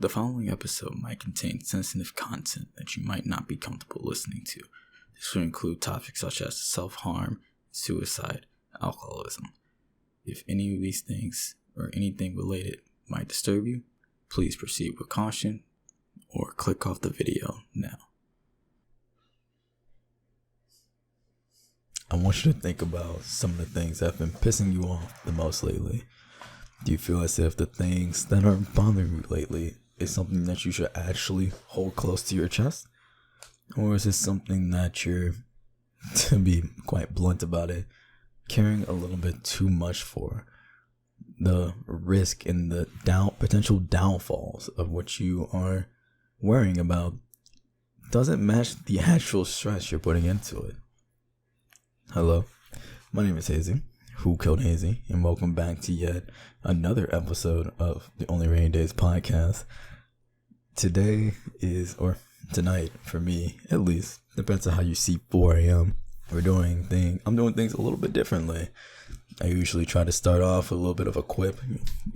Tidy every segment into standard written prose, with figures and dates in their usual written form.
The following episode might contain sensitive content that you might not be comfortable listening to. This will include topics such as self-harm, suicide, alcoholism. If any of these things or anything related might disturb you, please proceed with caution or click off the video now. I want you to think about some of the things that have been pissing you off the most lately. Do you feel as if the things that are bothering you lately is something that you should actually hold close to your chest? Or is it something that you're, to be quite blunt about it, caring a little bit too much for? The risk and the potential downfalls of what you are worrying about doesn't match the actual stress you're putting into it. Hello, my name is Hazy, Who Killed Hazy, and welcome back to yet another episode of the Only Rainy Days podcast. Tonight, for me at least, depends on how you see 4 a.m. I'm doing things a little bit differently. I usually try to start off with a little bit of a quip,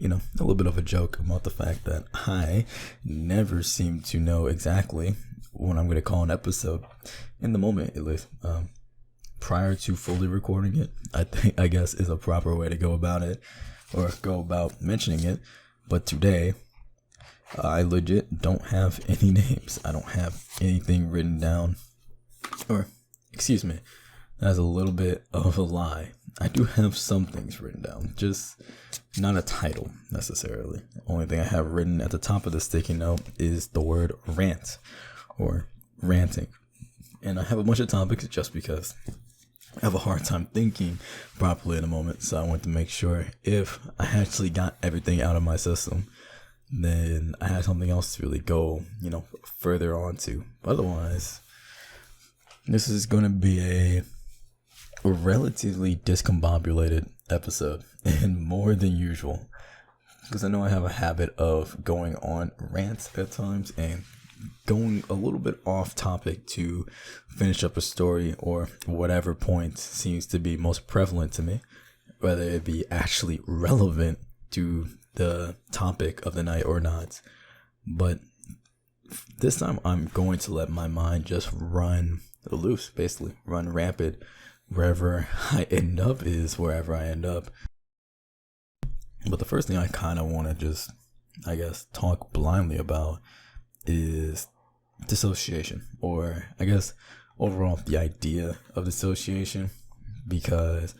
a little bit of a joke about the fact that I never seem to know exactly when I'm going to call an episode, in the moment at least. Prior to fully recording it, I guess is a proper way to go about it, or go about mentioning it. But today, I legit don't have any names. I don't have anything written down. That's a little bit of a lie. I do have some things written down, just not a title necessarily. The only thing I have written at the top of the sticky note is the word rant or ranting. And I have a bunch of topics just because I have a hard time thinking properly in a moment. So I want to make sure if I actually got everything out of my system, then I have something else to really go, further on to. Otherwise, this is going to be a relatively discombobulated episode, and more than usual, because I know I have a habit of going on rants at times and going a little bit off topic to finish up a story or whatever point seems to be most prevalent to me, whether it be actually relevant to the topic of the night or not. But this time I'm going to let my mind just run loose, basically run rampant. Wherever I end up is wherever I end up. But the first thing I kind of want to just, talk blindly about is dissociation, or overall the idea of dissociation, because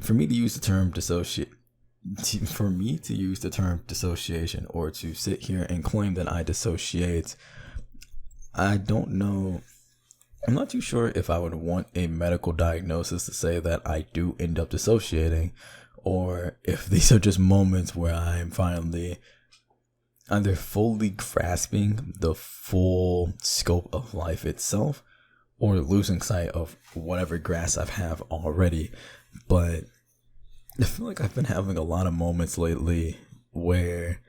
for me to use the term dissociation, or to sit here and claim that I dissociate, I don't know. I'm not too sure if I would want a medical diagnosis to say that I do end up dissociating, or if these are just moments where I'm finally either fully grasping the full scope of life itself, or losing sight of whatever grasp I have already. But I feel like I've been having a lot of moments lately where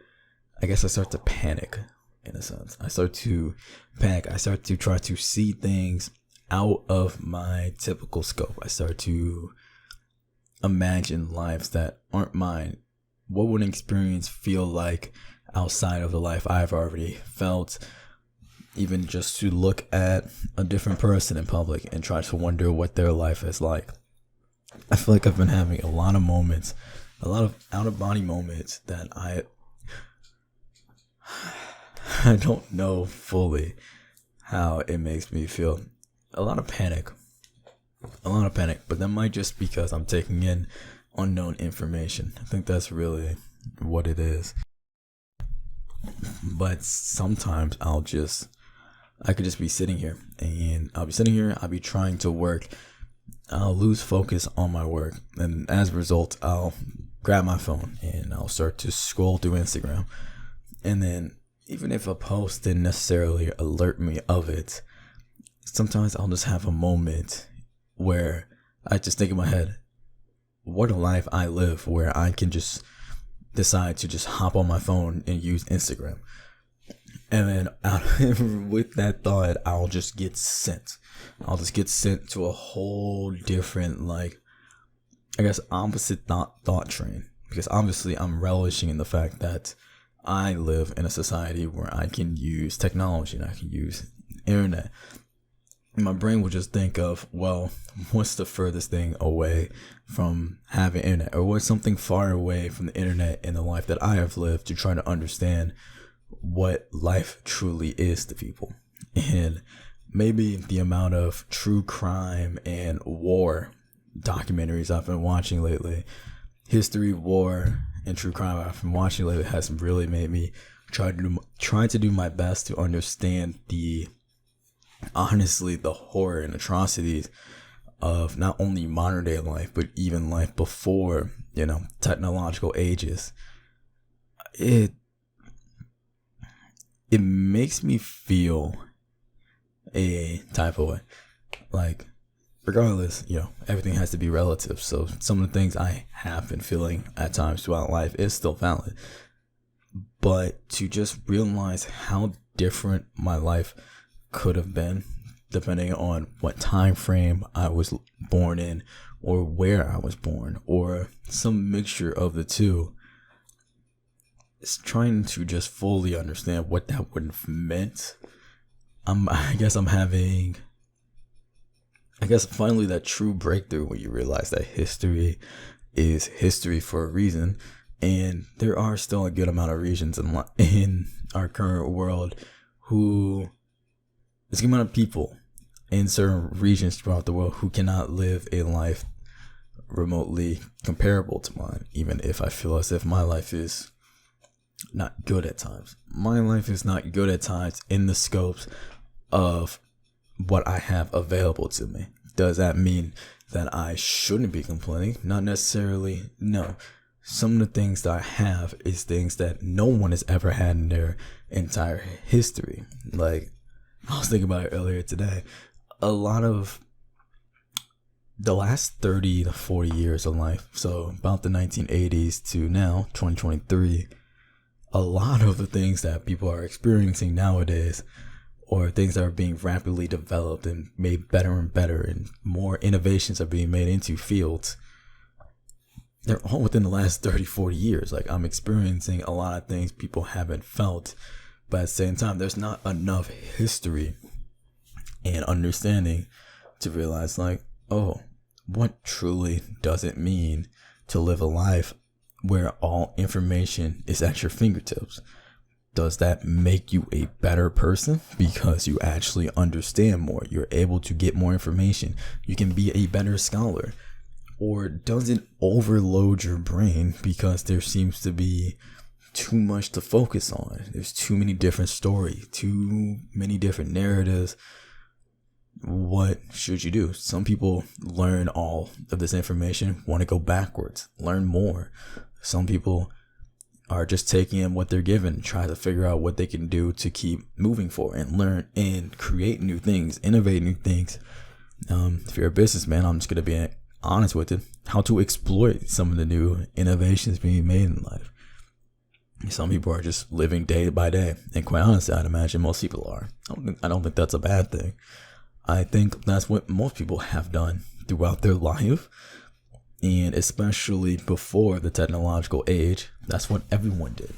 I start to panic. In a sense, I start to panic. I start to try to see things out of my typical scope. I start to imagine lives that aren't mine. What would an experience feel like outside of the life I've already felt? Even just to look at a different person in public and try to wonder what their life is like. I feel like I've been having a lot of moments, a lot of out-of-body moments that I don't know fully how it makes me feel. A lot of panic, but that might just because I'm taking in unknown information. I think that's really what it is. But sometimes I could just be sitting here, and I'll be trying to work. I'll lose focus on my work, and as a result, I'll grab my phone and I'll start to scroll through Instagram, and then even if a post didn't necessarily alert me of it, sometimes I'll just have a moment where I just think in my head, what a life I live where I can just decide to just hop on my phone and use Instagram. And then with that thought, I'll just get sent to a whole different, opposite thought train. Because obviously I'm relishing in the fact that I live in a society where I can use technology and I can use internet. My brain will just think of, well, what's the furthest thing away from having internet, or what's something far away from the internet in the life that I have lived, to try to understand what life truly is to people. And maybe the amount of true crime and war documentaries I've been watching lately, history, war, and true crime I've been watching lately, has really made me try to do my best to understand the horror and atrocities of not only modern day life, but even life before, technological ages. It makes me feel a type of way. Like, regardless, everything has to be relative. So some of the things I have been feeling at times throughout life is still valid. But to just realize how different my life could have been, depending on what time frame I was born in, or where I was born, or some mixture of the two, is trying to just fully understand what that would have meant. I guess finally that true breakthrough when you realize that history is history for a reason, and there are still a good amount of regions in our current world there's a good amount of people in certain regions throughout the world who cannot live a life remotely comparable to mine, even if I feel as if my life is not good at times. My life is not good at times in the scopes of what I have available to me. Does that mean that I shouldn't be complaining? Not necessarily, no. Some of the things that I have is things that no one has ever had in their entire history. Like, I was thinking about it earlier today. A lot of the last 30 to 40 years of life, so about the 1980s to now, 2023, a lot of the things that people are experiencing nowadays, or things that are being rapidly developed and made better and better, and more innovations are being made into fields, they're all within the last 30, 40 years. Like, I'm experiencing a lot of things people haven't felt, but at the same time, there's not enough history and understanding to realize, like, oh, what truly does it mean to live a life where all information is at your fingertips? Does that make you a better person because you actually understand more? You're able to get more information. You can be a better scholar. Or does it overload your brain because there seems to be too much to focus on? There's too many different stories, too many different narratives. What should you do? Some people learn all of this information, want to go backwards, learn more. Some people are just taking in what they're given, try to figure out what they can do to keep moving forward and learn and create new things, innovate new things. If you're a businessman, I'm just going to be honest with it, how to exploit some of the new innovations being made in life. Some people are just living day by day, and quite honestly, I'd imagine most people are. I don't think that's a bad thing. I think that's what most people have done throughout their life, and especially before the technological age, that's what everyone did.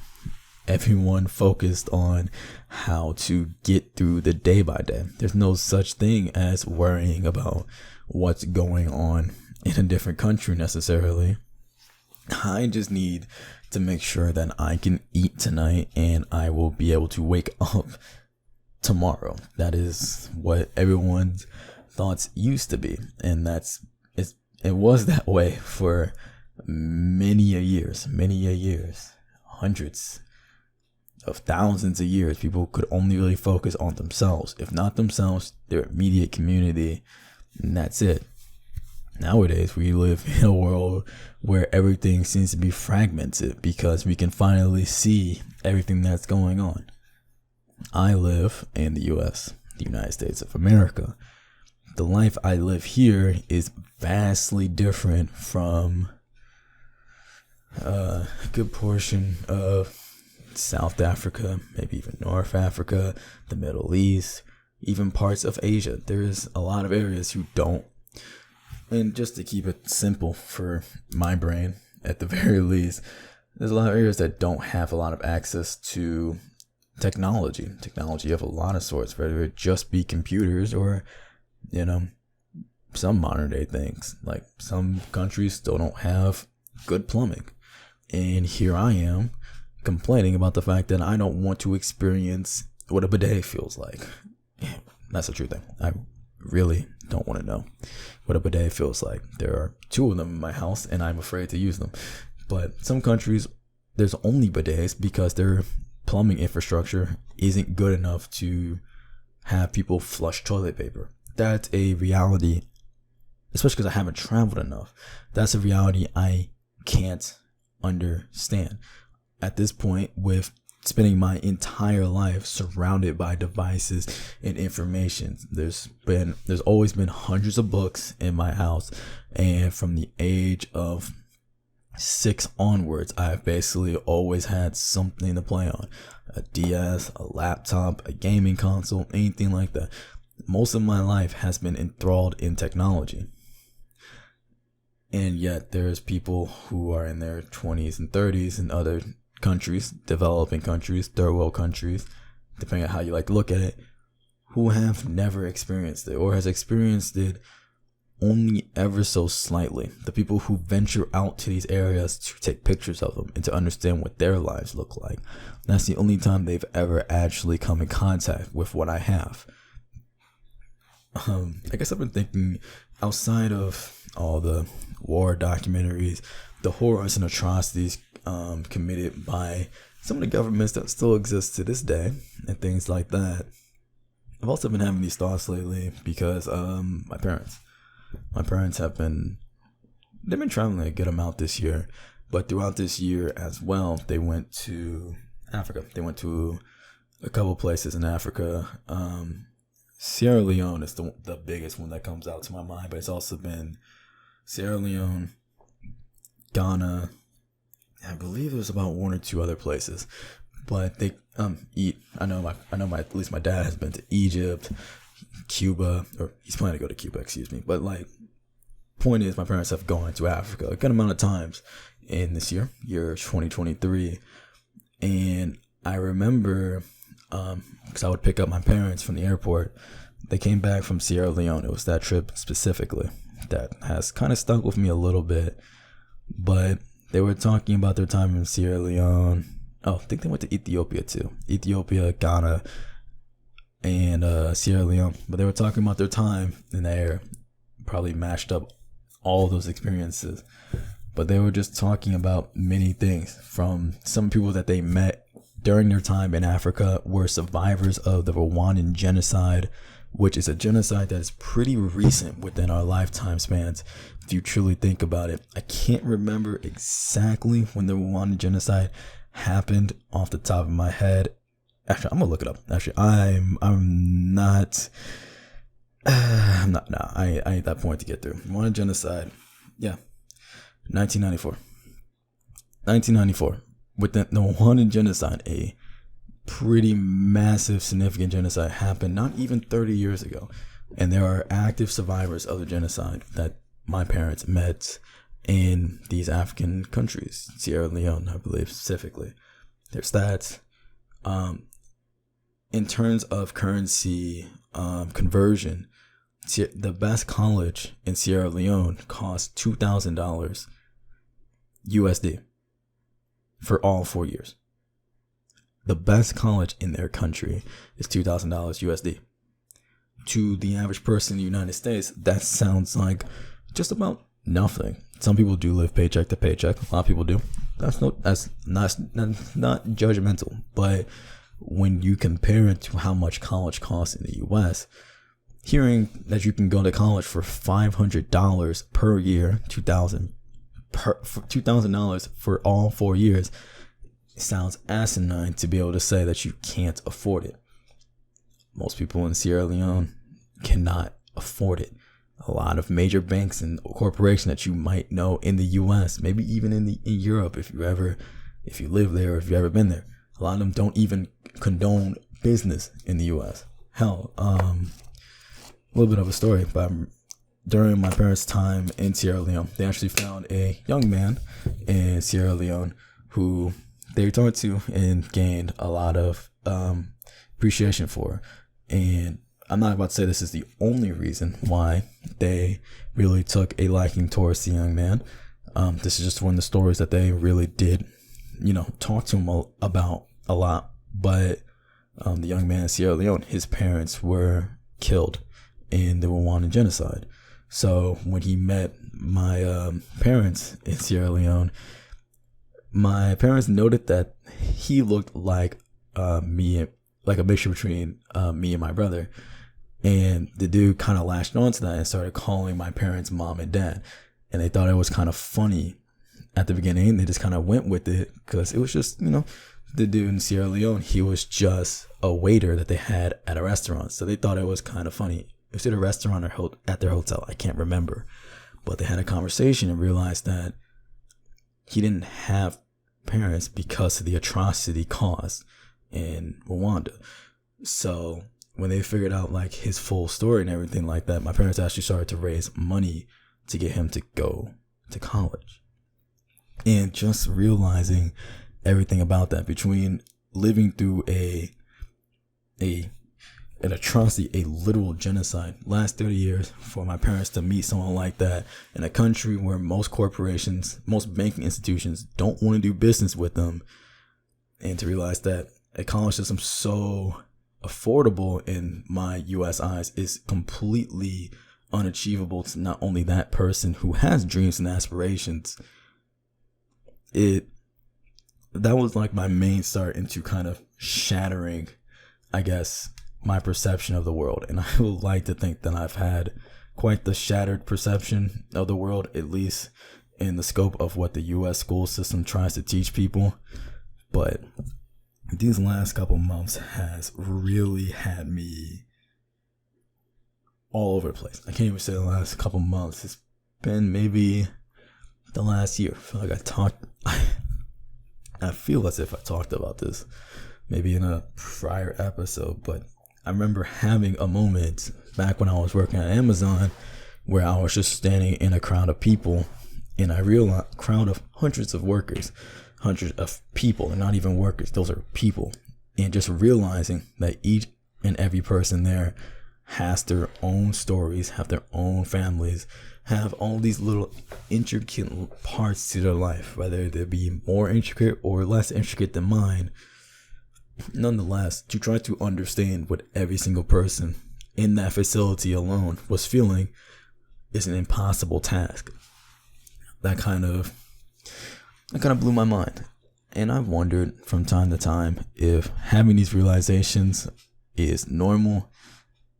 Everyone focused on how to get through the day by day. There's no such thing as worrying about what's going on in a different country necessarily. I just need to make sure that I can eat tonight and I will be able to wake up tomorrow. That is what everyone's thoughts used to be, and it was that way for many years, hundreds of thousands of years. People could only really focus on themselves, if not themselves, their immediate community, and that's it. Nowadays, we live in a world where everything seems to be fragmented because we can finally see everything that's going on. I live in the US, the United States of America. The life I live here is vastly different from a good portion of South Africa, maybe even North Africa, the Middle East, even parts of Asia. There's a lot of areas who don't. And just to keep it simple for my brain, at the very least, there's a lot of areas that don't have a lot of access to technology of a lot of sorts, whether it just be computers or, you know, some modern day things. Like some countries still don't have good plumbing. And here I am complaining about the fact that I don't want to experience what a bidet feels like. That's a true thing. I really don't want to know what a bidet feels like. There are 2 of them in my house and I'm afraid to use them. But some countries, there's only bidets because their plumbing infrastructure isn't good enough to have people flush toilet paper. That's a reality, especially because I haven't traveled enough. That's a reality I can't understand. At this point, with spending my entire life surrounded by devices and information, there's always been hundreds of books in my house, and from the age of 6 onwards, I've basically always had something to play on. A DS, a laptop, a gaming console, anything like that. Most of my life has been enthralled in technology. And yet there's people who are in their 20s and 30s in other countries, developing countries, third world countries, depending on how you like to look at it, who have never experienced it or has experienced it only ever so slightly. The people who venture out to these areas to take pictures of them and to understand what their lives look like. That's the only time they've ever actually come in contact with what I have. I guess I've been thinking, outside of all the war documentaries, the horrors and atrocities committed by some of the governments that still exist to this day and things like that, I've also been having these thoughts lately because my parents have been traveling a good amount this year, but throughout this year as well, they went to Africa. They went to a couple places in Africa. Sierra Leone is the biggest one that comes out to my mind, but it's also been Sierra Leone, Ghana. I believe there's about 1 or 2 other places, but they eat. I know at least my dad has been to Egypt, Cuba, or he's planning to go to Cuba, excuse me. But like, point is, my parents have gone to Africa a good amount of times in this year 2023, and I remember because I would pick up my parents from the airport. They came back from Sierra Leone. It was that trip specifically that has kind of stuck with me a little bit, but they were talking about their time in Sierra Leone. Oh, I think they went to Ethiopia too. Ethiopia, Ghana, and Sierra Leone. But they were talking about their time in there, probably mashed up all those experiences. But they were just talking about many things, from some people that they met during their time in Africa were survivors of the Rwandan genocide, which is a genocide that is pretty recent within our lifetime spans, if you truly think about it. I can't remember exactly when the Rwandan genocide happened off the top of my head. Actually, I'm gonna look it up. Actually, I ain't that point to get through. Rwandan genocide, yeah, 1994. With the Rwandan genocide, a pretty massive, significant genocide happened not even 30 years ago. And there are active survivors of the genocide that my parents met in these African countries, Sierra Leone, I believe, specifically. Their stats, in terms of currency conversion, the best college in Sierra Leone cost $2,000 USD for all 4 years. The best college in their country is $2,000 USD. To the average person in the United States, that sounds like just about nothing. Some people do live paycheck to paycheck. A lot of people do. That's not judgmental. But when you compare it to how much college costs in the U.S., hearing that you can go to college for $500 per year, $2,000 for all 4 years, it sounds asinine to be able to say that you can't afford it. Most people in Sierra Leone cannot afford it. A lot of major banks and corporations that you might know in the U.S., maybe even in Europe, if you live there or if you've ever been there, a lot of them don't even condone business in the U.S. Hell, a little bit of a story, but during my parents' time in Sierra Leone, they actually found a young man in Sierra Leone who they talked to and gained a lot of appreciation for. And I'm not about to say this is the only reason why they really took a liking towards the young man. This is just one of the stories that they really did, talk to him about a lot. But the young man in Sierra Leone, his parents were killed in the Rwandan genocide. So when he met my parents in Sierra Leone, my parents noted that he looked like me, like a mixture between me and my brother. And the dude kind of latched onto that and started calling my parents mom and dad. And they thought it was kind of funny at the beginning. They just kind of went with it because it was just, the dude in Sierra Leone, he was just a waiter that they had at a restaurant. So they thought it was kind of funny. It was at a restaurant or at their hotel. I can't remember. But they had a conversation and realized that he didn't have parents because of the atrocity caused in Rwanda. So when they figured out like his full story and everything like that, my parents actually started to raise money to get him to go to college. And just realizing everything about that, between living through an atrocity, a literal genocide, last 30 years, for my parents to meet someone like that in a country where most corporations, most banking institutions don't want to do business with them, and to realize that a college system so affordable in my US eyes is completely unachievable to not only that person who has dreams and aspirations. That was like my main start into kind of shattering, I guess, my perception of the world. And I would like to think that I've had quite the shattered perception of the world, at least in the scope of what the US school system tries to teach people. But these last couple months has really had me all over the place. I can't even say the last couple months. It's been maybe the last year. I feel as if I talked about this maybe in a prior episode, but I remember having a moment back when I was working at Amazon where I was just standing in a crowd of people, and I realized, crowd of hundreds of workers, hundreds of people. They're not even workers, those are people. And just realizing that each and every person there has their own stories, have their own families, have all these little intricate parts to their life, whether they be more intricate or less intricate than mine. Nonetheless, to try to understand what every single person in that facility alone was feeling is an impossible task. That kind of blew my mind. And I've wondered from time to time if having these realizations is normal,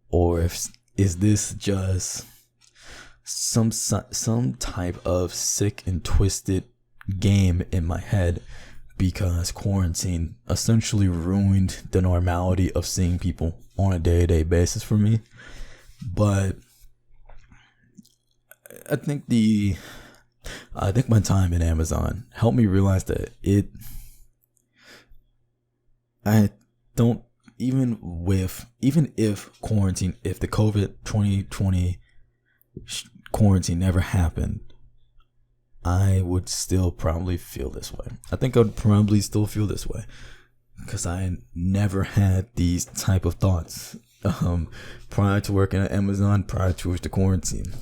or is this just some type of sick and twisted game in my head, because quarantine essentially ruined the normality of seeing people on a day-to-day basis for me. But I think my time in Amazon helped me realize that even if quarantine, if the COVID 2020 quarantine never happened, I would still probably feel this way. I think I would probably still feel this way because I never had these type of thoughts prior to working at Amazon, prior to the quarantine.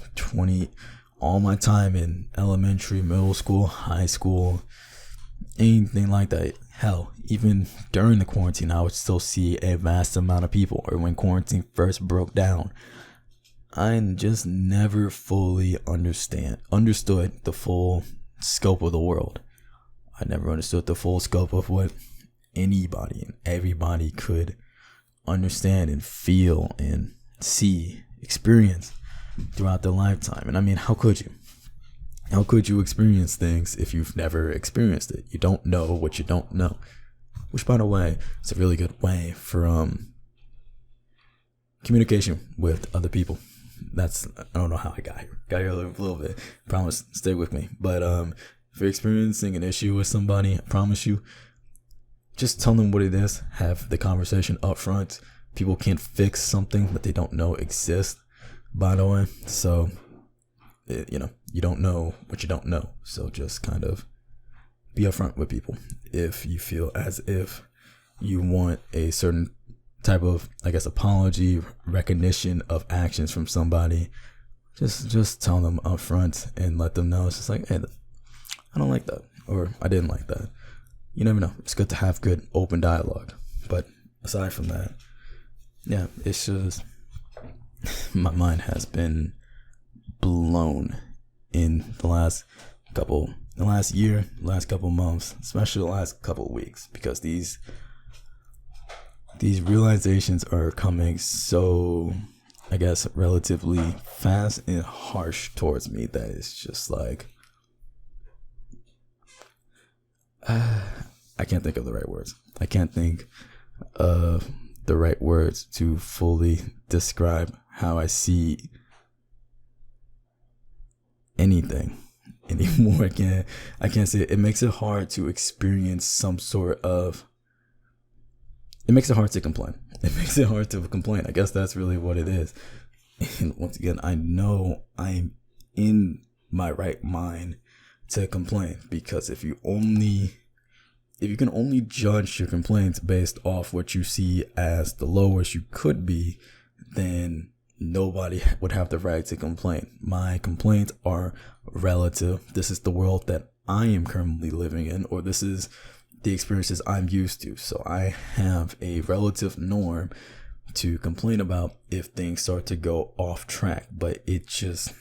All my time in elementary, middle school, high school, anything like that. Hell, even during the quarantine, I would still see a vast amount of people. Or when quarantine first broke down, I just never fully understood the full scope of the world. I never understood the full scope of what anybody and everybody could understand and feel and see, experience throughout their lifetime. And I mean, how could you? How could you experience things if you've never experienced it? You don't know what you don't know. Which, by the way, is a really good way for communication with other people. I don't know how I got here. Got here a little bit. Promise, stay with me. But if you're experiencing an issue with somebody, I promise you, just tell them what it is. Have the conversation up front. People can't fix something that they don't know exists, by the way. So, you don't know what you don't know. So just kind of be upfront with people. If you feel as if you want a certain type of, I guess, apology, recognition of actions from somebody, just tell them upfront and let them know. It's just like, hey, I don't like that, or I didn't like that. You never know. It's good to have good open dialogue. But aside from that, yeah, it's just my mind has been blown in the last year, last couple months, especially the last couple weeks, because these realizations are coming so, I guess, relatively fast and harsh towards me that it's just like, I can't think of the right words. I can't think of the right words to fully describe how I see anything anymore. I can't say it. It makes it hard to experience some sort of, it makes it hard to complain. It makes it hard to complain. I guess that's really what it is. And once again, I know I'm in my right mind to complain, because if you can only judge your complaints based off what you see as the lowest you could be, then nobody would have the right to complain. My complaints are relative. This is the world that I am currently living in, or this is the experiences I'm used to. So I have a relative norm to complain about if things start to go off track. But it just,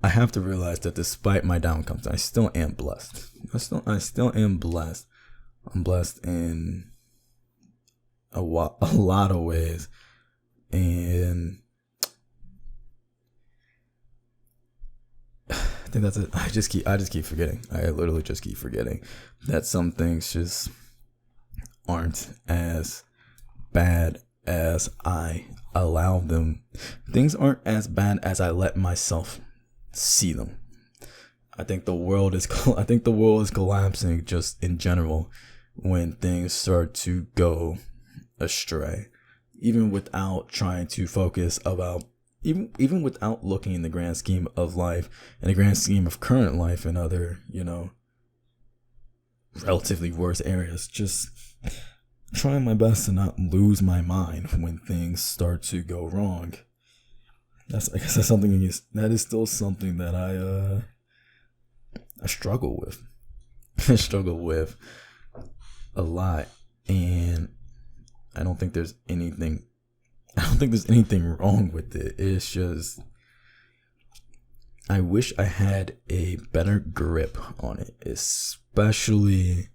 I have to realize that despite my downcomes, I still am blessed. I still am blessed. I'm blessed in a lot of ways, and I think that's it. I just keep forgetting. I literally just keep forgetting that some things just aren't as bad as I allow them. Things aren't as bad as I let myself see them. I think the world is collapsing just in general when things start to go astray, even without trying to focus about, even without looking in the grand scheme of life and the grand scheme of current life and other, relatively worse areas. Just trying my best to not lose my mind when things start to go wrong. I guess that's something that is still something that I struggle with. I struggle with a lot, and I don't think there's anything wrong with it. It's just, I wish I had a better grip on it, especially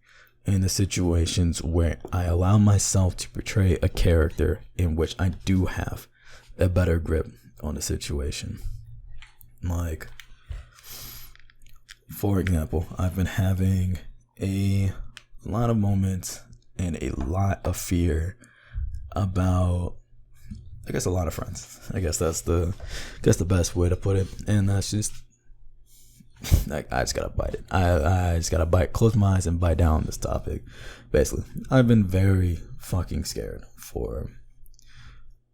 in the situations where I allow myself to portray a character in which I do have a better grip on the situation. Like, for example, I've been having a lot of moments and a lot of fear about, I guess, a lot of friends. I guess that's the best way to put it. And that's just, like, I just gotta bite it. I just gotta close my eyes and bite down on this topic. Basically, I've been very fucking scared for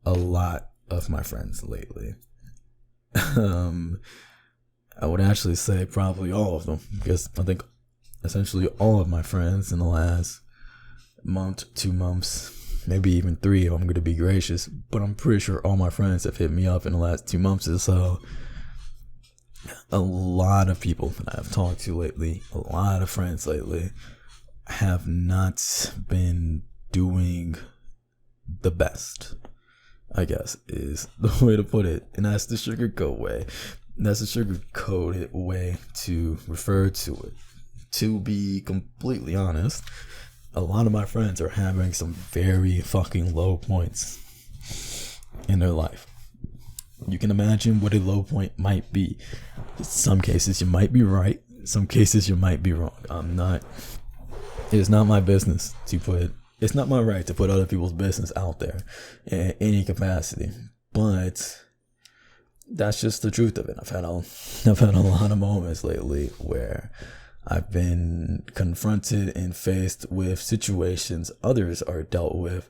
a lot of my friends lately. I would actually say probably all of them, because I think essentially all of my friends in the last month, 2 months, maybe even 3 if I'm going to be gracious, but I'm pretty sure all my friends have hit me up in the last 2 months or so. A lot of people that I've talked to lately, a lot of friends lately, have not been doing the best, I guess, is the way to put it. And that's the sugarcoat way. That's the sugar-coated way to refer to it. To be completely honest, a lot of my friends are having some very fucking low points in their life. You can imagine what a low point might be. In some cases you might be right. In some cases you might be wrong. It's not my business to put, it's not my right to put other people's business out there in any capacity. But that's just the truth of it. I've had a lot of moments lately where I've been confronted and faced with situations others are dealt with.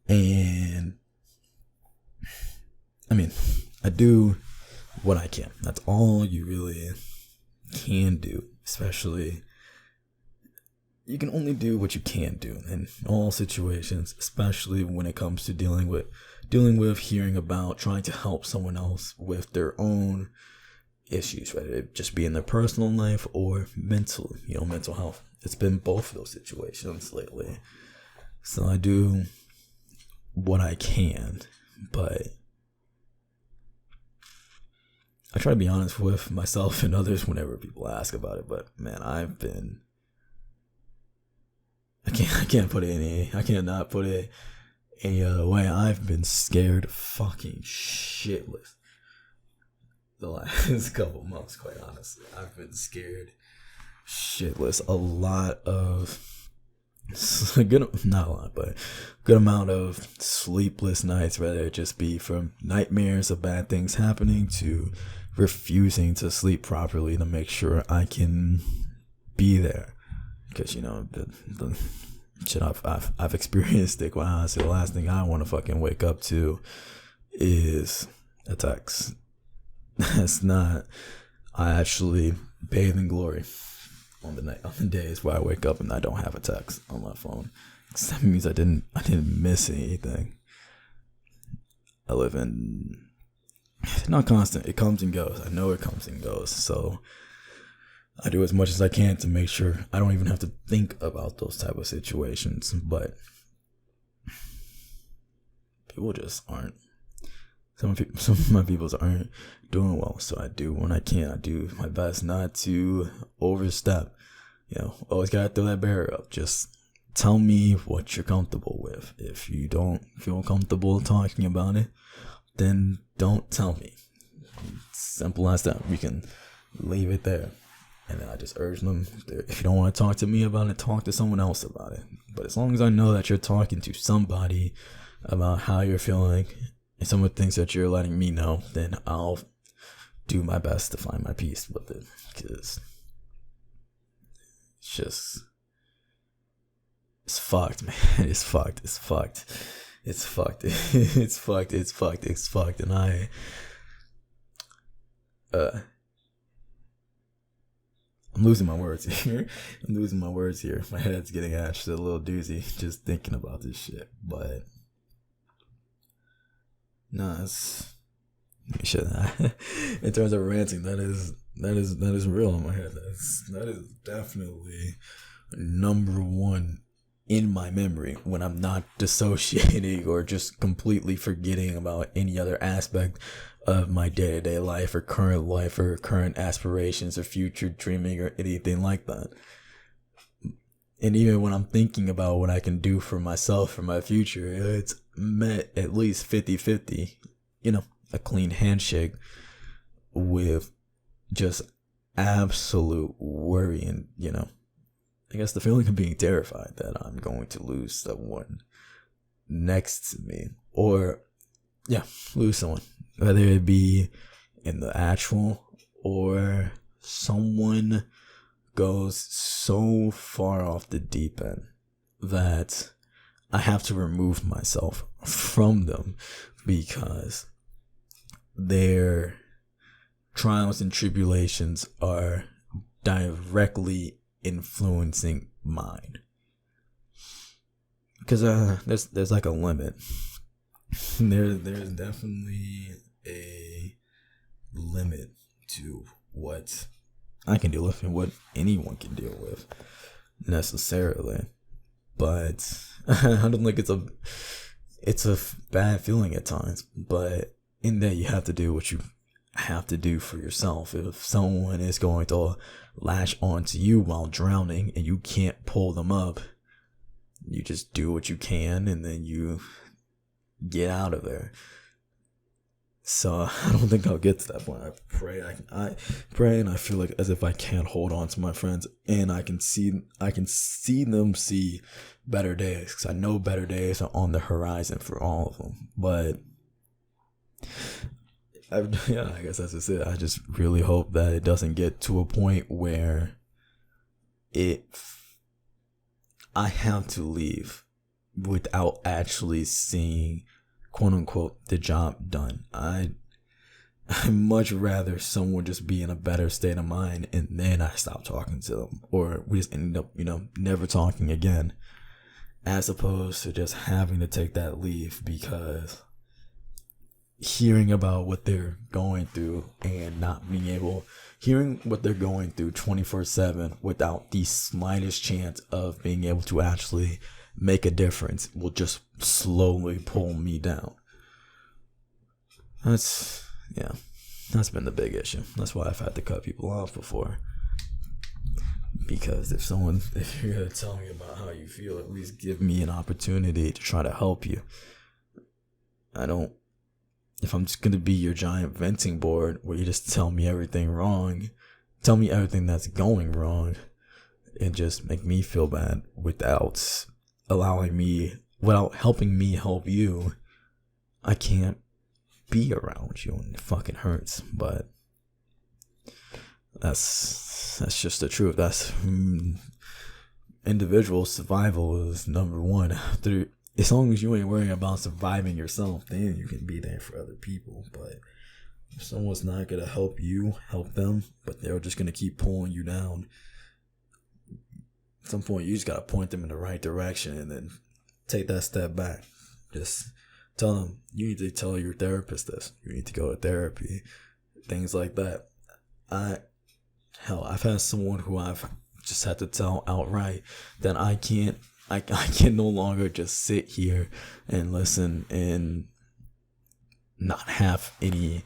And I mean, I do what I can. That's all you really can do. Especially, you can only do what you can do in all situations, especially when it comes to dealing with, hearing about, trying to help someone else with their own issues, whether it just be in their personal life or mental health. It's been both of those situations lately. So I do what I can, but I try to be honest with myself and others whenever people ask about it. But man, I cannot put it any other way. I've been scared fucking shitless the last couple months, quite honestly. I've been scared shitless. A lot of not a lot, but good amount of sleepless nights, whether it just be from nightmares of bad things happening to refusing to sleep properly to make sure I can be there. Because the shit I've experienced it. Quite honestly, the last thing I want to fucking wake up to is a text. That's not. I actually bathe in glory on the days where I wake up and I don't have a text on my phone. That means I didn't miss anything. I live in, not constant. It comes and goes. I know it comes and goes. So I do as much as I can to make sure I don't even have to think about those type of situations. But people just aren't. Some of my peoples aren't doing well. So I do when I can. I do my best not to overstep. Always gotta throw that barrier up. Just tell me what you're comfortable with. If you don't feel comfortable talking about it, then don't tell me. Simple as that. We can leave it there. And then I just urge them, if you don't want to talk to me about it, talk to someone else about it. But as long as I know that you're talking to somebody about how you're feeling and some of the things that you're letting me know, then I'll do my best to find my peace with it. Because it's fucked, man. It's fucked. And I'm losing my words here. My head's getting actually a little doozy just thinking about this shit. But no, it's shit. In terms of ranting, that is real in my head. That is definitely number one in my memory when I'm not dissociating or just completely forgetting about any other aspect of my day-to-day life or current aspirations or future dreaming or anything like that. And even when I'm thinking about what I can do for myself, for my future, it's met at least 50-50, a clean handshake with just absolute worry and, I guess the feeling of being terrified that I'm going to lose someone next to me or, lose someone, whether it be in the actual or someone goes so far off the deep end that I have to remove myself from them because their trials and tribulations are directly influencing mine. Because there's like a limit. There's definitely a limit to what I can deal with and what anyone can deal with necessarily. But I don't think it's a bad feeling at times, but in that you have to do what you have to do for yourself. If someone is going to latch onto you while drowning and you can't pull them up, you just do what you can and then you get out of there. So I don't think I'll get to that point. I pray and I feel like as if I can't hold on to my friends and I can see them see better days, because I know better days are on the horizon for all of them. But I guess that's just it. I just really hope that it doesn't get to a point where I have to leave without actually seeing, quote unquote, the job done. I'd much rather someone just be in a better state of mind and then I stop talking to them, or we just end up, never talking again, as opposed to just having to take that leave because hearing about what they're going through and not being able, hearing what they're going through 24/7 without the slightest chance of being able to actually make a difference will just slowly pull me down. That's been the big issue. That's why I've had to cut people off before. Because if you're gonna tell me about how you feel, at least give me an opportunity to try to help you. If I'm just gonna be your giant venting board where you just tell me everything wrong, tell me everything that's going wrong, and just make me feel bad without helping me help you, I can't be around you, and it fucking hurts. But that's just the truth. That's individual survival is number one. As long as you ain't worrying about surviving yourself, then you can be there for other people. But if someone's not gonna help you, help them, but they're just gonna keep pulling you down, at some point you just gotta point them in the right direction and then take that step back. Just tell them, you need to tell your therapist this. You need to go to therapy. Things like that. I've had someone who I've just had to tell outright that I can no longer just sit here and listen and not have any.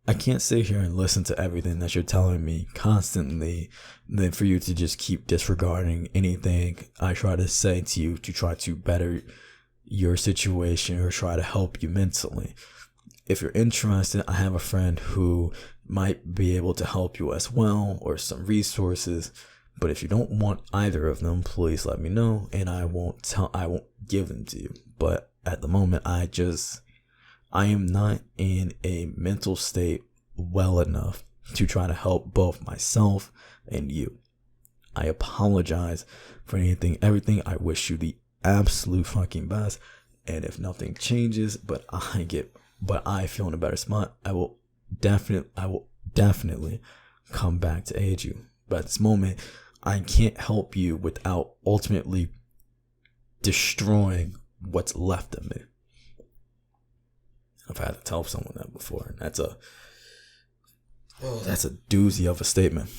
I can't sit here and listen to everything that you're telling me constantly, and then for you to just keep disregarding anything I try to say to you to try to better your situation or try to help you mentally. If you're interested, I have a friend who might be able to help you as well, or some resources. But if you don't want either of them, please let me know, and I won't give them to you. But at the moment, I am not in a mental state well enough to try to help both myself and you. I apologize for everything. I wish you the absolute fucking best. And if nothing changes, but I feel in a better spot, I will definitely come back to aid you. But at this moment, I can't help you without ultimately destroying what's left of me. I've had to tell someone that before, and that's a doozy of a statement.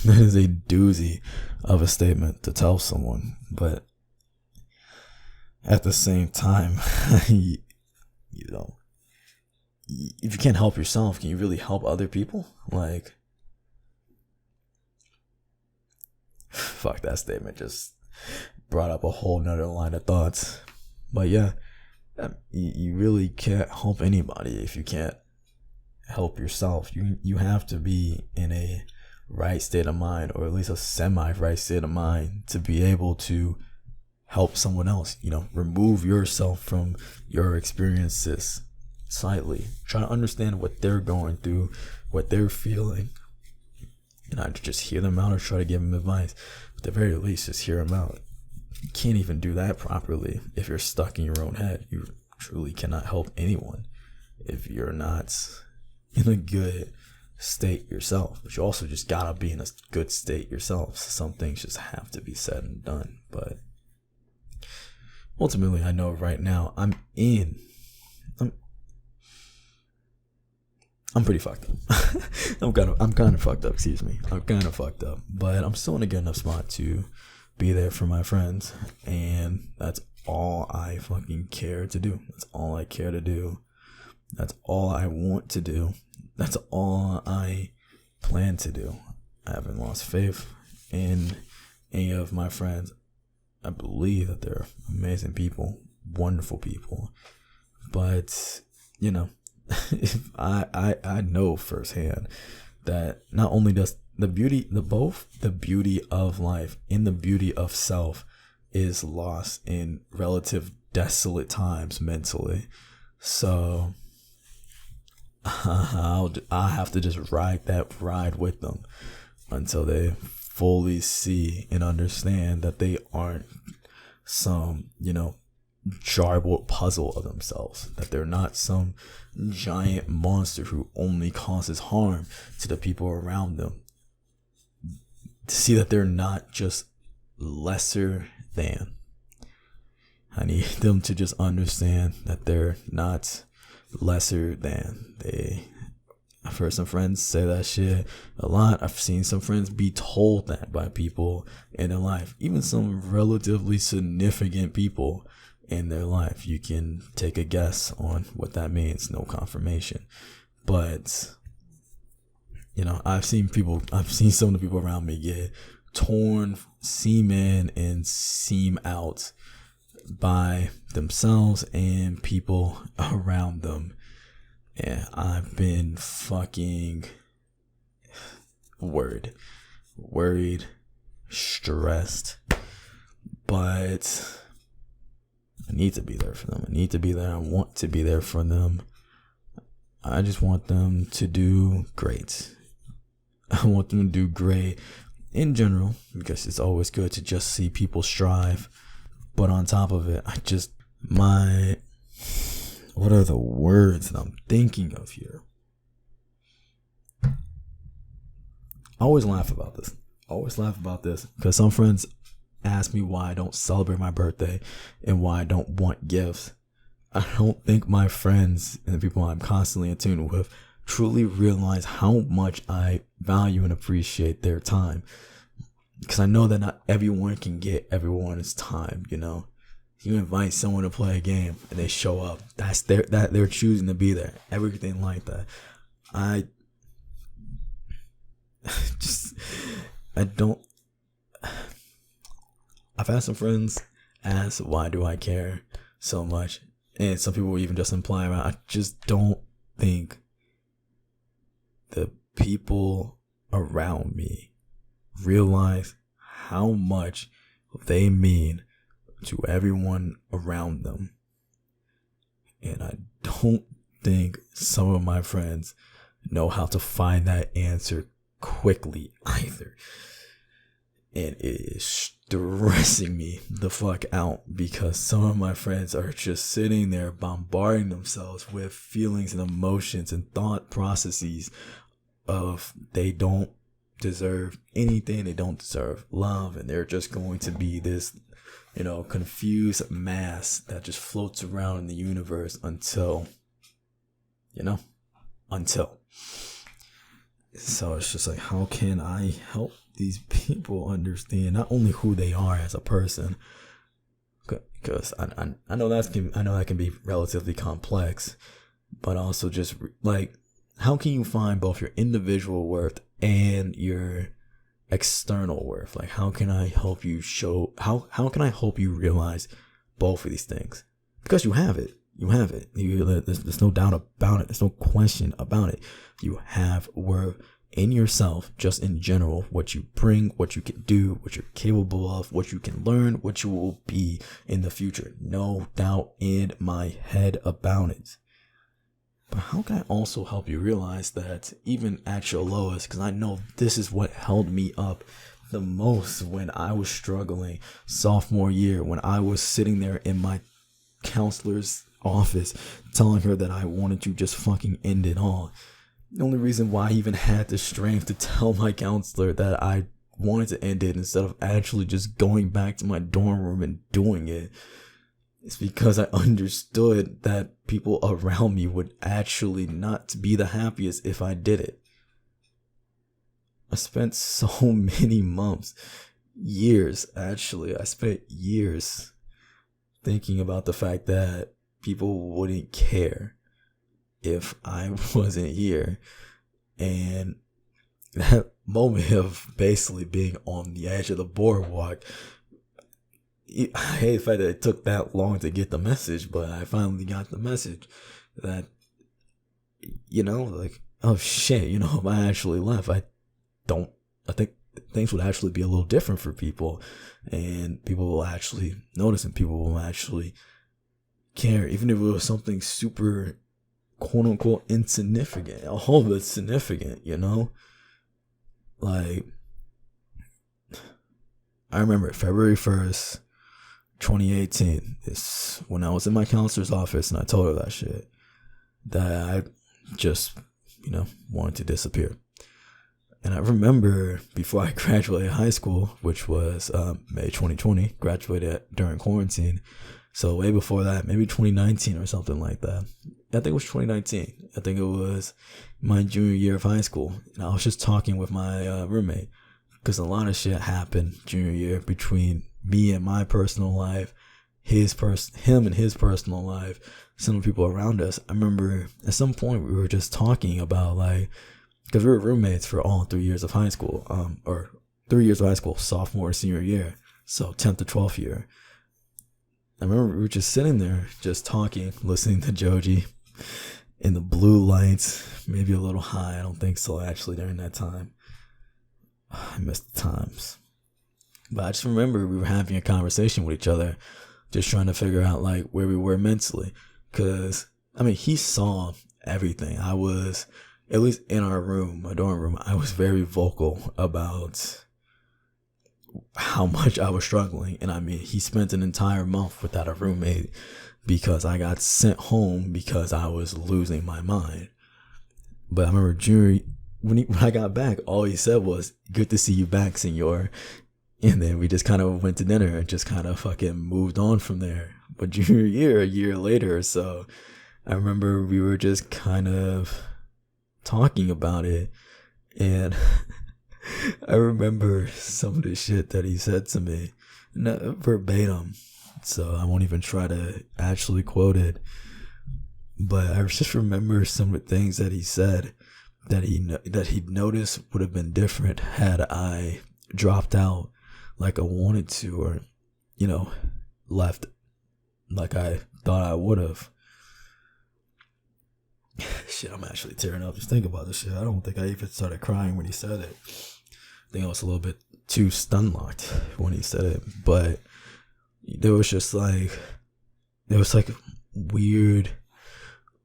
That is a doozy of a statement to tell someone. But at the same time, if you can't help yourself, can you really help other people? Like, fuck, that statement just brought up a whole nother line of thoughts. But yeah, you really can't help anybody if you can't help yourself. You have to be in a right state of mind, or at least a semi-right state of mind, to be able to help someone else. Remove yourself from your experiences slightly. Try to understand what they're going through, what they're feeling, and I just hear them out or try to give them advice. At the very least, just hear them out. You can't even do that properly if you're stuck in your own head. You truly cannot help anyone if you're not in a good state yourself. But you also just gotta be in a good state yourself. So some things just have to be said and done. But ultimately, I know right now I'm pretty fucked up. I'm kind of fucked up, excuse me. I'm kind of fucked up, but I'm still in a good enough spot to be there for my friends, and that's all I fucking care to do. That's all I care to do. That's all I want to do. That's all I plan to do. I haven't lost faith in any of my friends. I believe that they're amazing people, wonderful people, but if I know firsthand that not only does the beauty of life and the beauty of self is lost in relative desolate times mentally, so I have to just ride with them until they fully see and understand that they aren't some jarbled puzzle of themselves, that they're not some giant monster who only causes harm to the people around them. To see that they're not just lesser than. I need them to just understand that they're not lesser than. I've heard some friends say that shit a lot. I've seen some friends be told that by people in their life, even some relatively significant people in their life. You can take a guess on what that means. No confirmation, but I've seen some of the people around me get torn seam in and seam out by themselves and people around them. And I've been fucking worried, stressed, but I need to be there for them. I want to be there for them. I just want them to do great. I want them to do great in general, because it's always good to just see people strive. But on top of it, what are the words that I'm thinking of here? I always laugh about this because some friends ask me why I don't celebrate my birthday and why I don't want gifts. I don't think my friends and the people I'm constantly in tune with truly realize how much I value and appreciate their time. Because I know that not everyone can get everyone's time, You invite someone to play a game and they show up. They're choosing to be there. Everything like that. I've had some friends ask, why do I care so much? And some people even just imply, I just don't think the people around me realize how much they mean to everyone around them. And I don't think some of my friends know how to find that answer quickly either. And it is stressing me the fuck out, because some of my friends are just sitting there bombarding themselves with feelings and emotions and thought processes of they don't deserve anything, they don't deserve love, and they're just going to be this confused mass that just floats around in the universe until so it's just like, how can I help these people understand not only who they are as a person, because I know that can be relatively complex, but also just like, how can you find both your individual worth and your external worth? Like, how can I help you realize both of these things? Because you have it. There's no doubt about it. There's no question about it. You have worth in yourself, just in general, what you bring, what you can do, what you're capable of, what you can learn, what you will be in the future. No doubt in my head about it. But how can I also help you realize that even at your lowest, because I know this is what held me up the most when I was struggling sophomore year, when I was sitting there in my counselor's office telling her that I wanted to just fucking end it all. The only reason why I even had the strength to tell my counselor that I wanted to end it instead of actually just going back to my dorm room and doing it is because I understood that people around me would actually not be the happiest if I did it. I spent so many months, I spent years thinking about the fact that people wouldn't care if I wasn't here. And that moment of basically being on the edge of the boardwalk, I hate the fact that it took that long to get the message, but I finally got the message that, like, oh shit, if I actually left, I think things would actually be a little different for people, and people will actually notice, and people will actually care, even if it was something super quote unquote insignificant. All of it's significant, Like, I remember February 1st, 2018 is when I was in my counselor's office and I told her that shit, that I just, wanted to disappear. And I remember before I graduated high school, which was May 2020, graduated during quarantine. So way before that, maybe 2019 or something like that. I think it was 2019. I think it was my junior year of high school. And I was just talking with my roommate because a lot of shit happened junior year between me and my personal life, him and his personal life, some of the people around us. I remember at some point we were just talking about because we were roommates for all 3 years of high school, or 3 years of high school, sophomore, senior year, so 10th to 12th year. I remember we were just sitting there, just talking, listening to Joji in the blue lights, maybe a little high. I don't think so, actually, during that time. I missed the times. But I just remember we were having a conversation with each other, just trying to figure out where we were mentally. Because, he saw everything. I was, at least in our room, my dorm room, I was very vocal about how much I was struggling. And he spent an entire month without a roommate because I got sent home because I was losing my mind. But I remember when I got back, all he said was, "Good to see you back, senor." And then we just kind of went to dinner and just kind of fucking moved on from there. But junior year, a year later or so, I remember we were just kind of talking about it. And I remember some of the shit that he said to me, not verbatim, so I won't even try to actually quote it. But I just remember some of the things that he said that he noticed would have been different had I dropped out like I wanted to, or left like I thought I would have. Shit, I'm actually tearing up just thinking about this shit. I don't think I even started crying when he said it. I think I was a little bit too stun-locked when he said it. But there was just weird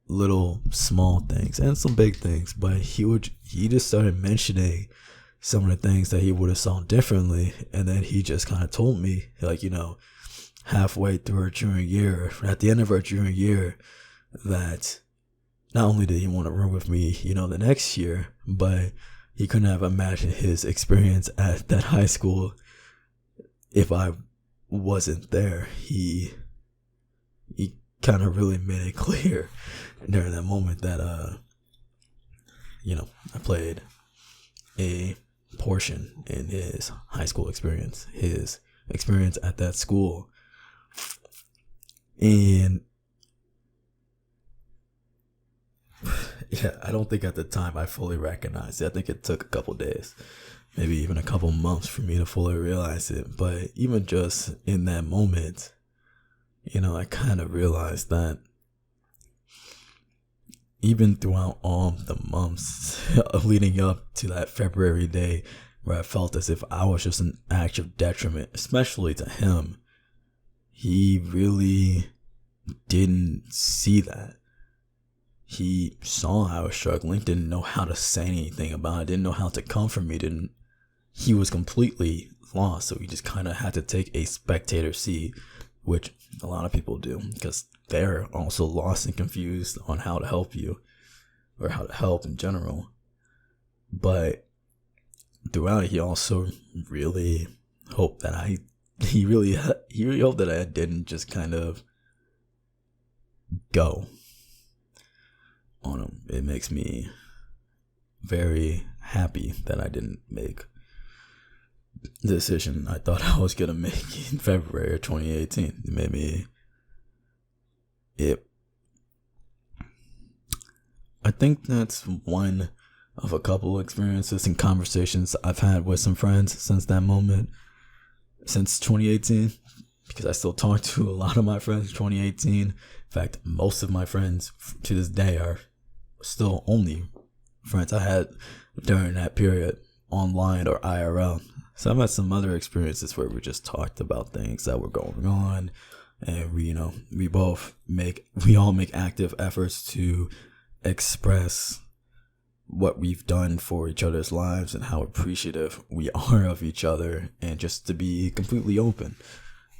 little small things and some big things. But he just started mentioning some of the things that he would have saw differently. And then he just kind of told me, halfway through our junior year, at the end of our junior year, that not only did he want to room with me, the next year, but he couldn't have imagined his experience at that high school if I wasn't there. He kind of really made it clear during that moment that, I played a portion in his high school experience, his experience at that school. And yeah, I don't think at the time I fully recognized it. I think it took a couple days, maybe even a couple months for me to fully realize it. But even just in that moment, I kind of realized that even throughout all the months leading up to that February day where I felt as if I was just an act of detriment, especially to him, he really didn't see that. He saw I was struggling, didn't know how to say anything about it, didn't know how to comfort me, he was completely lost. So he just kind of had to take a spectator seat, which a lot of people do because they're also lost and confused on how to help you or how to help in general. But throughout it, he also really hoped that he really hoped that I didn't just kind of go on him. It makes me very happy that I didn't make the decision I thought I was gonna make in February of 2018. It made me I think that's one of a couple experiences and conversations I've had with some friends since that moment, since 2018, because I still talk to a lot of my friends in 2018. In fact, most of my friends to this day are still only friends I had during that period, online or IRL. So I've had some other experiences where we just talked about things that were going on, and we all make active efforts to express what we've done for each other's lives and how appreciative we are of each other, and just to be completely open.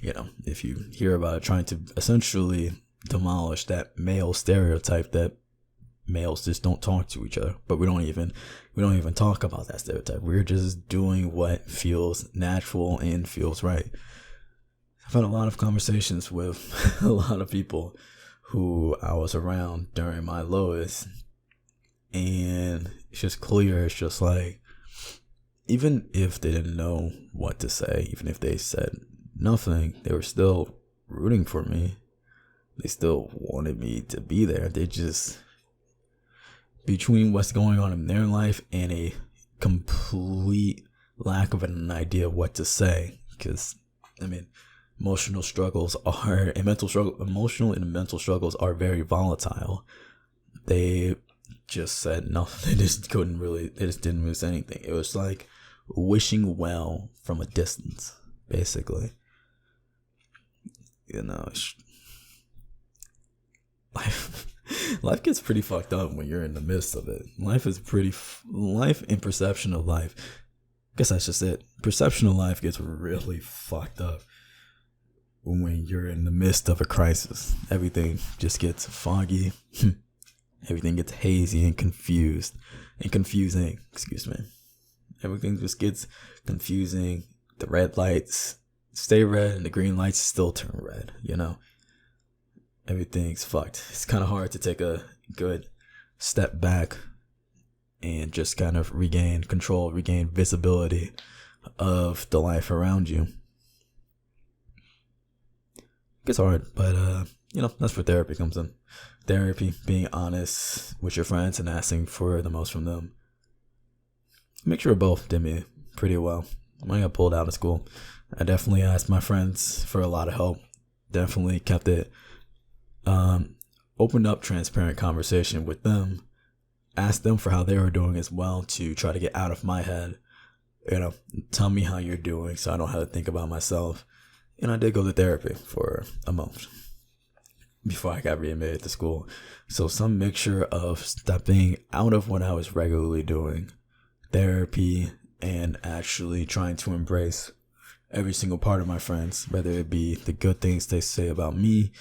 if you hear about it, trying to essentially demolish that male stereotype that males just don't talk to each other. But we don't even talk about that stereotype. We're just doing what feels natural and feels right. I've had a lot of conversations with a lot of people who I was around during my lowest, and it's just clear. It's just like, even if they didn't know what to say, even if they said nothing, they were still rooting for me. They still wanted me to be there. They just, between what's going on in their life and a complete lack of an idea of what to say, because emotional and mental struggles are very volatile. They just said nothing. They just didn't really say anything. It was like wishing well from a distance, basically. Life gets pretty fucked up when you're in the midst of it. Life and perception of life, I guess that's just it. Perception of life gets really fucked up when you're in the midst of a crisis. Everything just gets foggy. Everything gets hazy and confusing. Everything just gets confusing. The red lights stay red and the green lights still turn red, Everything's fucked. It's kind of hard to take a good step back and just kind of regain control, regain visibility of the life around you. It's hard, but that's where therapy comes in. Therapy, being honest with your friends and asking for the most from them. Make sure both did me pretty well. When I got pulled out of school, I definitely asked my friends for a lot of help. Definitely kept it opened up transparent conversation with them. Asked them for how they were doing as well, to try to get out of my head. Tell me how you're doing so I don't have to think about myself. And I did go to therapy for a month before I got readmitted to school. So some mixture of stepping out of what I was regularly doing, therapy, and actually trying to embrace every single part of my friends, whether it be the good things they say about me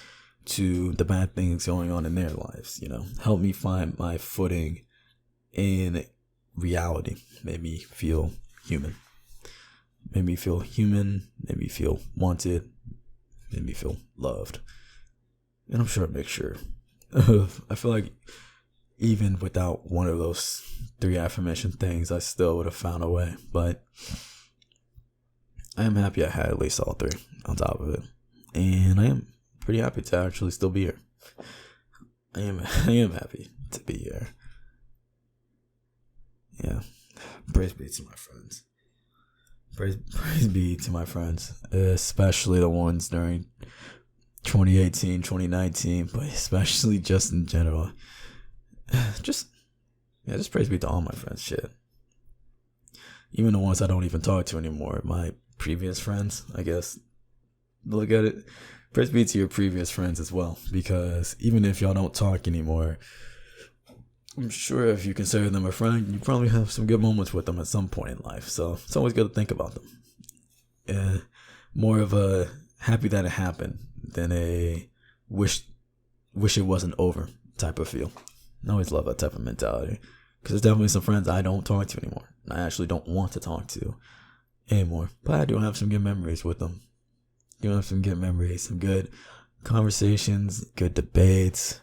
to the bad things going on in their lives, help me find my footing in reality. Made me feel human. Made me feel wanted, made me feel loved. And I'm sure a mixture of, I feel like even without one of those 3 affirmation things, I still would have found a way. But I am happy I had at least all 3 on top of it. And I am pretty happy to actually still be here. I am happy to be here. Yeah. Praise be to my friends. Praise be to my friends, especially the ones during 2018, 2019, but especially just in general. Just praise be to all my friends. Shit. Even the ones I don't even talk to anymore. My previous friends, I guess. Look at it. Praise be to your previous friends as well, because even if y'all don't talk anymore, I'm sure if you consider them a friend, you probably have some good moments with them at some point in life. So it's always good to think about them. More of a happy that it happened than a wish it wasn't over type of feel. I always love that type of mentality, because there's definitely some friends I don't talk to anymore. I actually don't want to talk to anymore. But I do have some good memories with them. Some good conversations, good debates.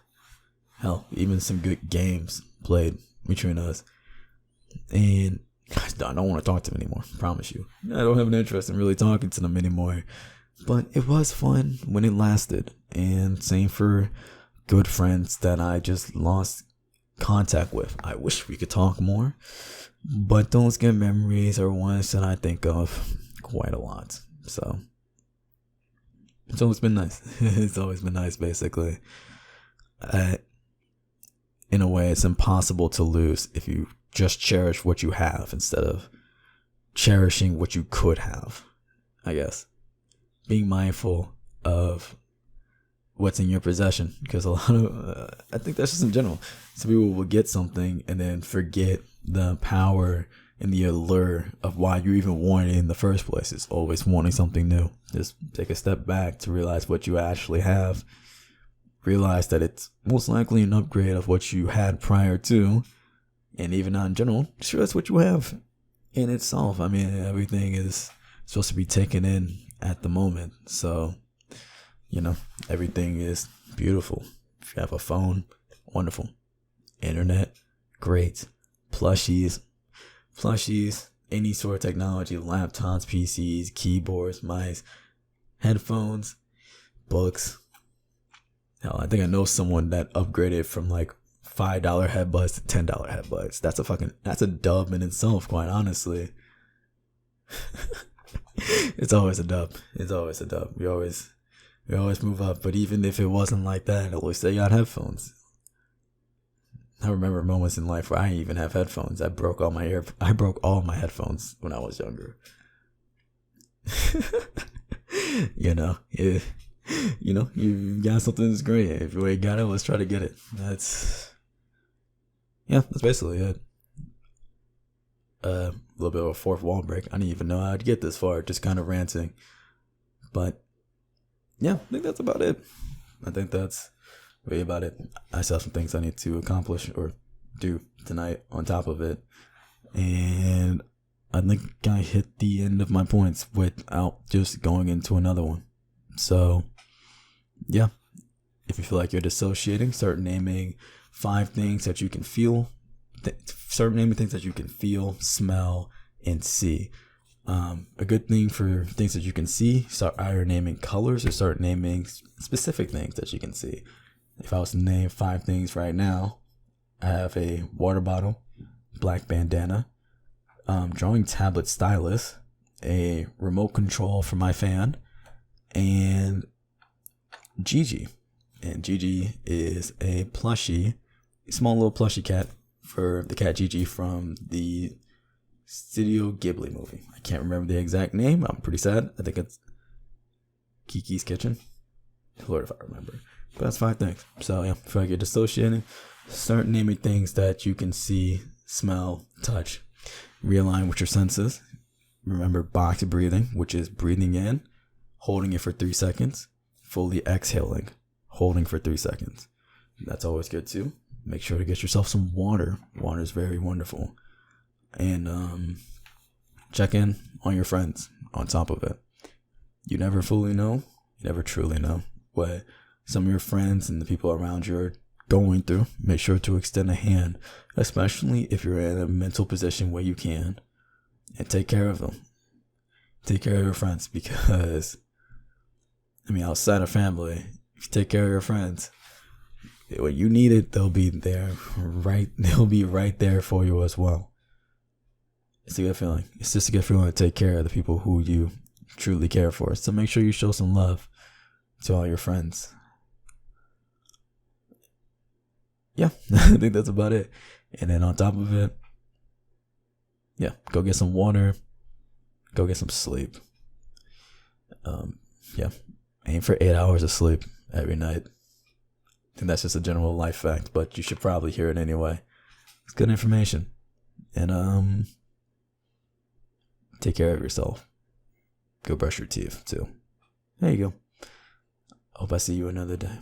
Hell, even some good games played between us. And I don't want to talk to them anymore. I promise you. I don't have an interest in really talking to them anymore. But it was fun when it lasted. And same for good friends that I just lost contact with. I wish we could talk more. But those good memories are ones that I think of quite a lot. So it's always been nice. It's always been nice, basically. In a way, it's impossible to lose if you just cherish what you have instead of cherishing what you could have, I guess. Being mindful of what's in your possession, because a lot of, I think that's just in general. Some people will get something and then forget the power and the allure of why you even want it in the first place is always wanting something new. Just take a step back to realize what you actually have. Realize that it's most likely an upgrade of what you had prior to, and even not in general, sure, that's what you have in itself. I mean, everything is supposed to be taken in at the moment. So, everything is beautiful. If you have a phone, wonderful. Internet, great. Plushies, any sort of technology, laptops, PCs, keyboards, mice, headphones, books. Hell, I think I know someone that upgraded from like $5 headbuds to $10 headbuds. That's a dub in itself, quite honestly. It's always a dub. We always move up. But even if it wasn't like that, at least they got headphones. I remember moments in life where I didn't even have headphones. I broke all my headphones when I was younger. You got something that's great. If you ain't got it, let's try to get it. That's basically it. A little bit of a fourth wall break. I didn't even know I'd get this far, just kind of ranting. But yeah, I think that's about it. I think that's really about it. I still have some things I need to accomplish or do tonight on top of it. And I think I hit the end of my points without just going into another one. So, yeah. If you feel like you're dissociating, start naming 5 things that you can feel. Start naming things that you can feel, smell, and see. A good thing for things that you can see, start either naming colors or start naming specific things that you can see. If I was to name 5 things right now, I have a water bottle, black bandana, drawing tablet stylus, a remote control for my fan, and Gigi. And Gigi is a small little plushie cat for the cat Gigi from the Studio Ghibli movie. I can't remember the exact name. I'm pretty sad. I think it's Kiki's Kitchen. Lord, if I remember. But that's 5 things. So yeah, if I get dissociating, start naming things that you can see, smell, touch. Realign with your senses. Remember box breathing, which is breathing in, holding it for 3 seconds, fully exhaling, holding for 3 seconds. That's always good too. Make sure to get yourself some water. Water is very wonderful. And check in on your friends on top of it. You never fully know, you never truly know what some of your friends and the people around you are going through. Make sure to extend a hand, especially if you're in a mental position where you can, and take care of them. Take care of your friends, because outside of family, if you take care of your friends, when you need it, they'll be there, they'll be right there for you as well. It's a good feeling. It's just a good feeling to take care of the people who you truly care for. So make sure you show some love to all your friends. Yeah, I think that's about it. And then on top of it, yeah, go get some water, go get some sleep. Yeah, aim for 8 hours of sleep every night. I think that's just a general life fact, but you should probably hear it anyway. It's good information. And take care of yourself. Go brush your teeth too. There you go. Hope I see you another day.